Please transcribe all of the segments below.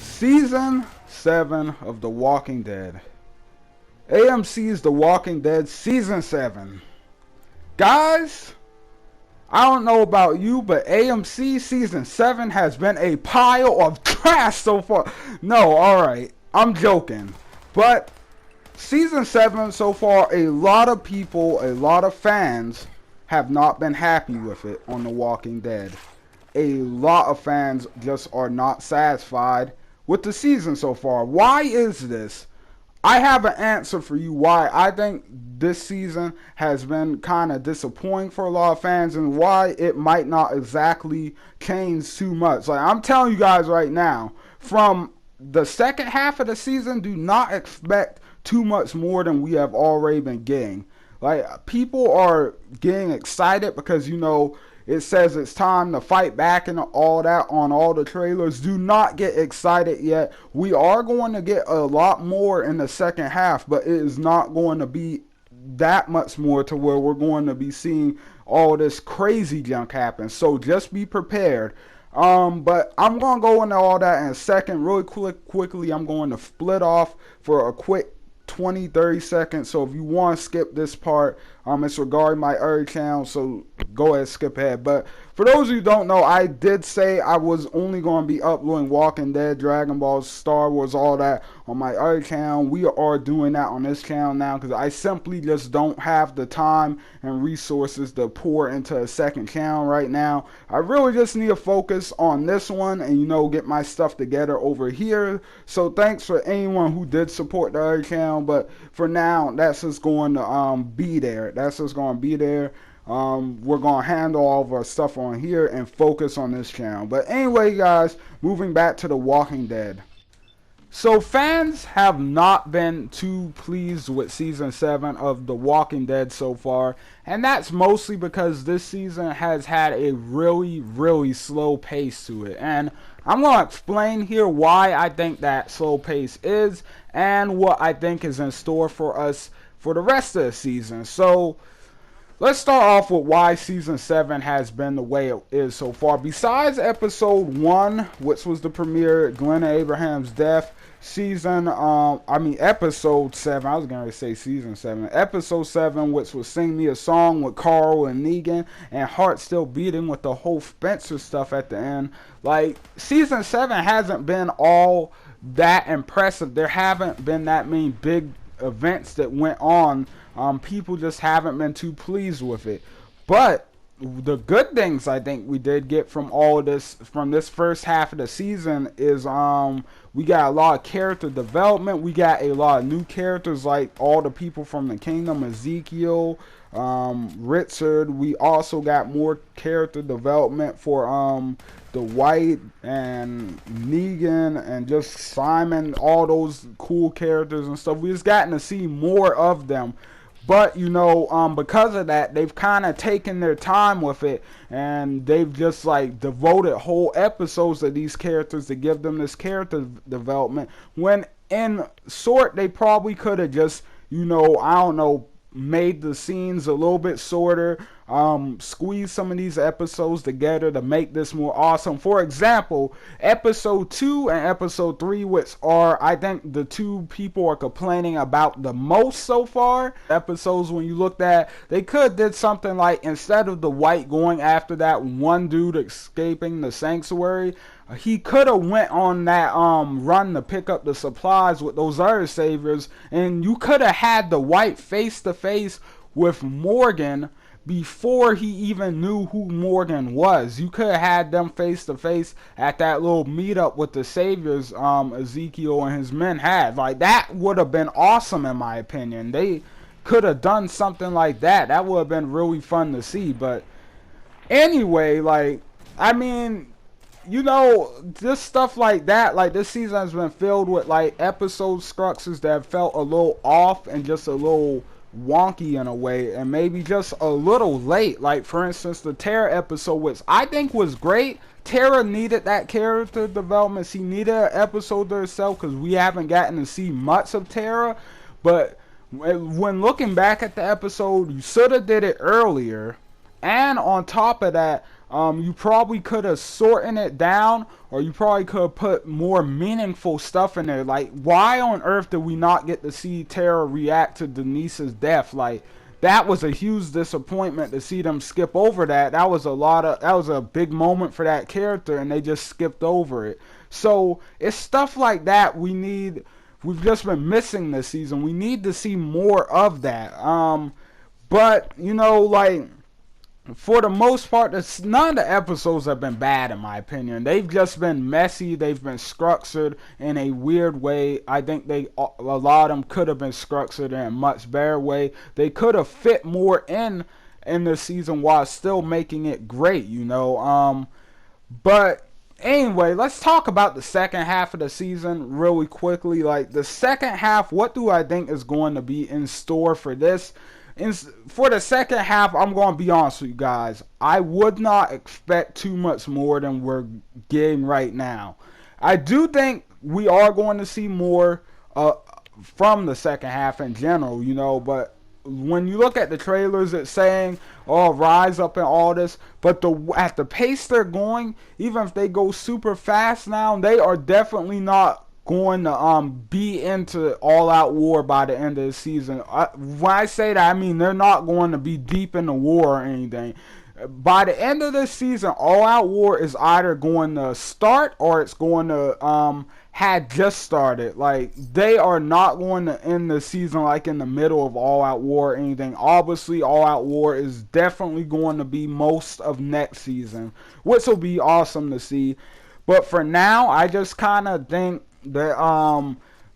Season 7 of The Walking Dead. AMC's The Walking Dead Season 7. Guys, I don't know about you, but AMC Season 7 has been a pile of trash so far. No, alright, I'm joking. But Season 7 so far, a lot of people, a lot of fans have not been happy with it on The Walking Dead. A lot of fans just are not satisfied with the season so far. Why is this? I have an answer for you why I think this season has been kind of disappointing for a lot of fans and why it might not exactly change too much. Like, I'm telling you guys right now, from the second half of the season, do not expect too much more than we have already been getting. Like, people are getting excited because, you know, it says it's time to fight back and all that on all the trailers. Do not get excited yet. We are going to get a lot more in the second half, but it is not going to be that much more to where we're going to be seeing all this crazy junk happen. So just be prepared. But I'm going to go into all that in a second. Really quickly, I'm going to split off for a quick 20-30 seconds. So if you want to skip this part, it's regarding my other channel, so go ahead, skip ahead. But for those of you who don't know, I did say I was only going to be uploading Walking Dead, Dragon Ball, Star Wars, all that on my other channel. We are doing that on this channel now because I simply just don't have the time and resources to pour into a second channel right now. I really just need to focus on this one and, you know, get my stuff together over here. So thanks for anyone who did support the other channel, but for now, that's just going to be there. That's just going to be there. We're going to handle all of our stuff on here and focus on this channel. But anyway, guys, moving back to The Walking Dead. So fans have not been too pleased with Season 7 of The Walking Dead so far. And that's mostly because this season has had a really slow pace to it. And I'm going to explain here why I think that slow pace is and what I think is in store for us for the rest of the season. So let's start off with why Season 7 has been the way it is so far. Besides Episode 1, which was the premiere, Glenn Abraham's death, Episode 7, I was going to say Season 7. Episode 7, which was Sing Me a Song with Carl and Negan, and Heart Still Beating with the whole Spencer stuff at the end. Like, Season 7 hasn't been all that impressive. There haven't been that many big events that went on. People just haven't been too pleased with it. But the good things I think we did get from all of this, from this first half of the season, is we got a lot of character development. We got a lot of new characters, like all the people from the kingdom, Ezekiel, Richard. We also got more character development for the White and Negan and just Simon, all those cool characters and stuff. We just gotten to see more of them. But, you know, because of that, they've kind of taken their time with it, and they've just, like, devoted whole episodes to these characters to give them this character development, when, in short, they probably could have just, you know, I don't know, made the scenes a little bit shorter, squeeze some of these episodes together to make this more awesome. For example, Episode 2 and Episode 3, which are, I think, the two people are complaining about the most so far. Episodes, when you looked at, they could have did something like, instead of the White going after that one dude escaping the sanctuary, he could have went on that run to pick up the supplies with those other saviors, and you could have had the White face to face with Morgan before he even knew who Morgan was. You could have had them face to face at that little meetup with the saviors Ezekiel and his men had. Like, that would have been awesome in my opinion. They could have done something like that. That would have been really fun to see. But anyway, like, I mean, you know, just stuff like that. Like, this season has been filled with, like, episode structures that felt a little off and just a little wonky in a way, and maybe just a little late. Like, for instance, the Tara episode, which I think was great. Tara needed that character development. She needed an episode to herself because we haven't gotten to see much of Tara. But when looking back at the episode, you should have did it earlier. And on top of that, you probably could have shortened it down, or you probably could have put more meaningful stuff in there. Like, why on earth did we not get to see Tara react to Denise's death? Like, that was a huge disappointment to see them skip over that. That was a big moment for that character, and they just skipped over it. So it's stuff like that we've just been missing this season. We need to see more of that. But like, for the most part, none of the episodes have been bad in my opinion. They've just been messy. They've been structured in a weird way. I think a lot of them could have been structured in a much better way. They could have fit more in the season while still making it great, But anyway, let's talk about the second half of the season really quickly. Like, the second half, what do I think is going to be in store for this? For the second half, I'm going to be honest with you guys. I would not expect too much more than we're getting right now. I do think we are going to see more from the second half in general, but when you look at the trailers, it's saying, rise up and all this, but at the pace they're going, even if they go super fast now, they are definitely not going to be into all-out war by the end of the season. When I say that, I mean they're not going to be deep in the war or anything. By the end of this season, all-out war is either going to start or it's going to had just started. Like, they are not going to end the season like in the middle of all-out war or anything. Obviously, all-out war is definitely going to be most of next season, which will be awesome to see. But for now, I just kind of think that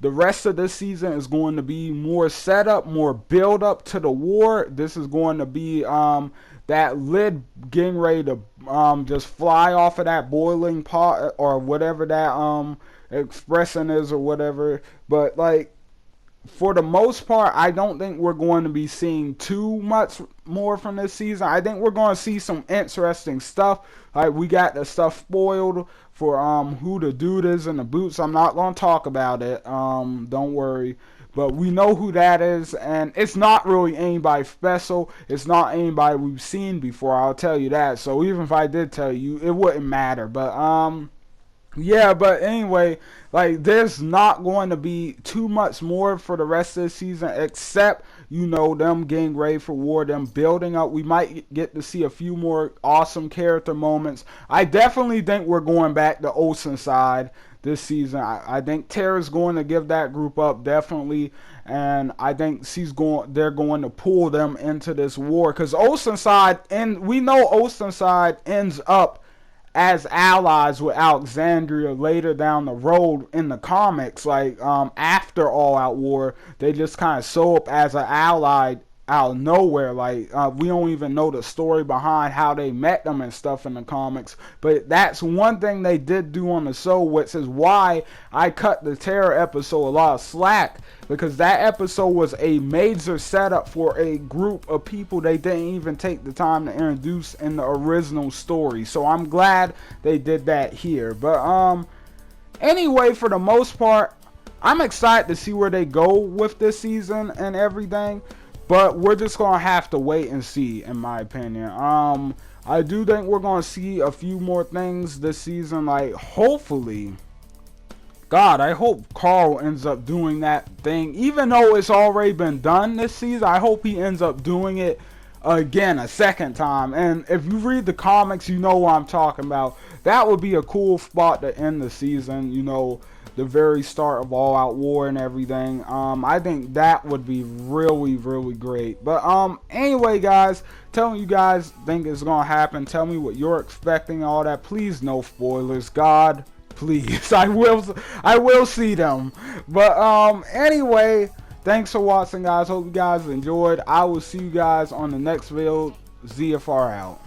the rest of this season is going to be more setup, more build up to the war. This is going to be that lid getting ready to just fly off of that boiling pot or whatever that expression is or whatever. But like, for the most part, I don't think we're going to be seeing too much more from this season. I think we're going to see some interesting stuff. Like, we got the stuff spoiled for who the dude is in the boots. I'm not going to talk about it. Don't worry. But we know who that is, and it's not really anybody special. It's not anybody we've seen before, I'll tell you that. So even if I did tell you, it wouldn't matter. But yeah, but anyway, like, there's not going to be too much more for the rest of the season except, them getting ready for war, them building up. We might get to see a few more awesome character moments. I definitely think we're going back to Oceanside this season. I think Tara's going to give that group up, definitely. And I think they're going to pull them into this war. Because Oceanside, and we know Oceanside ends up as allies with Alexandria later down the road in the comics. Like, after All Out War, they just kind of show up as an ally out of nowhere. Like, we don't even know the story behind how they met them and stuff in the comics. But that's one thing they did do on the show, which is why I cut the Terror episode a lot of slack, because that episode was a major setup for a group of people they didn't even take the time to introduce in the original story. So I'm glad they did that here. But anyway, for the most part, I'm excited to see where they go with this season and everything. But we're just going to have to wait and see, in my opinion. I do think we're going to see a few more things this season. Like, hopefully, God, I hope Carl ends up doing that thing. Even though it's already been done this season, I hope he ends up doing it again a second time. And if you read the comics, you know what I'm talking about. That would be a cool spot to end the season, the very start of All Out War and everything. I think that would be really, really great. But anyway, guys, tell me you guys think it's gonna happen. Tell me what you're expecting, all that. Please, no spoilers, God, please. I will see them. But anyway, thanks for watching, guys. Hope you guys enjoyed. I will see you guys on the next video. ZFR out.